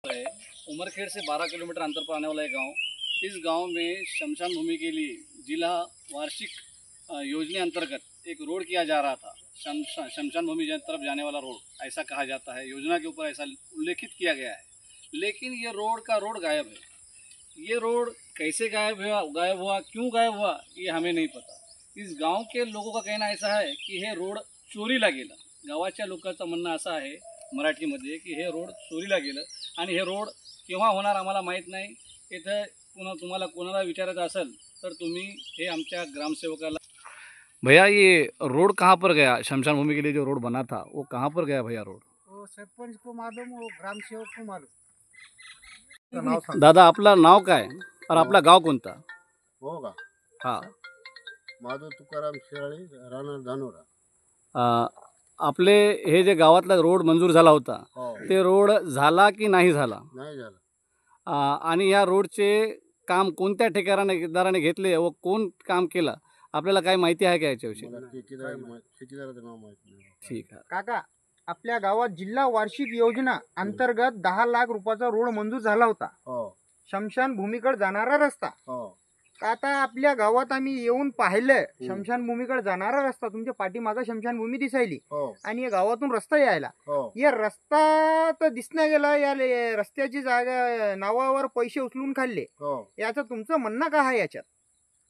है उमरखेड़ से 12 किलोमीटर अंतर पर आने वाला एक गांव। इस गांव में शमशान भूमि के लिए जिला वार्षिक योजना अंतर्गत एक रोड किया जा रहा था। शमशान भूमि तरफ जाने वाला रोड ऐसा कहा जाता है, योजना के ऊपर ऐसा उल्लेखित किया गया है। लेकिन ये रोड गायब है। ये रोड कैसे गायब हुआ, क्यों गायब हुआ, ये हमें नहीं पता। इस गांव के लोगों का कहना ऐसा है की हे रोड चोरीला गेला। गावाच्या लोकांचं म्हणणं असं आहे मराठीमध्ये की हे रोड चोरीला गेलं आणि हे रोड केव्हा होणार आम्हाला माहीत नाही। इथं तुम्हाला कोणाला विचारायचं असेल तर तुम्ही हे आमच्या ग्रामसेवकाला। भैया ये रोड कहाँ पर गया? शमशान भूमि के लिए जो रोड बना था वो कहाँ पर गया भैया रोड? वो सरपंच को मालूम, वो ग्राम सेवक को मालूम। दादा आपलं नाव काय और आपला गाव कोणता? हो का? हा, माधव तुकाराम शिराळे, राहणार धानोरा। आपले हे जे गावातला रोड मंजूर झाला होता हो, ते रोड झाला की नाही झाला? नाही झालं। आणि या रोडचे काम कोणत्या ठेकेदाराने घेतले व कोण काम केलं आपल्याला काय माहिती आहे का याच्याविषयी? मला ठेकेदाराचं नाव माहित नाही। ठीक आहे काका, आपल्या गावात जिल्हा वार्षिक योजना अंतर्गत 10 लाख रुपयाचा रोड मंजूर झाला होता। हो शमशान भूमीकडे जाणारा रस्ता। हो आता आपल्या गावात आम्ही येऊन पाहिलं, शमशान भूमीकडे जाणारा रस्ता तुमच्या पाठीमागे शमशान भूमी दिसायली हो आणि या गावातून रस्ता यायला। हो या रस्ता तर दिसण्या गेला, या रस्त्याची जागा नावावर पैसे उचलून खाल्ले। हो याचं तुमचं म्हणणं काय आहे याच्यात?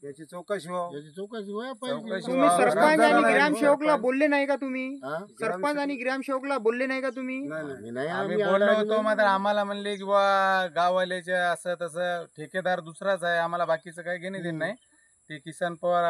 याची चौकशी हो, याची चौकशी व्हायला पाहिजे। तुम्ही सरपंच आणि ग्रामसेवकला बोलले नाही का तुम्ही? हा? सरपंच आणि ग्रामसेवकला बोलले नाही का तुम्ही? नाही, आम्ही बोललो होतो, मात्र आम्हाला म्हणले की बा गाववाल्याचे असं तसं ठेकेदार दुसराच आहे, आम्हाला बाकीचं काही घेणे देणं नाही। ते किसन पवार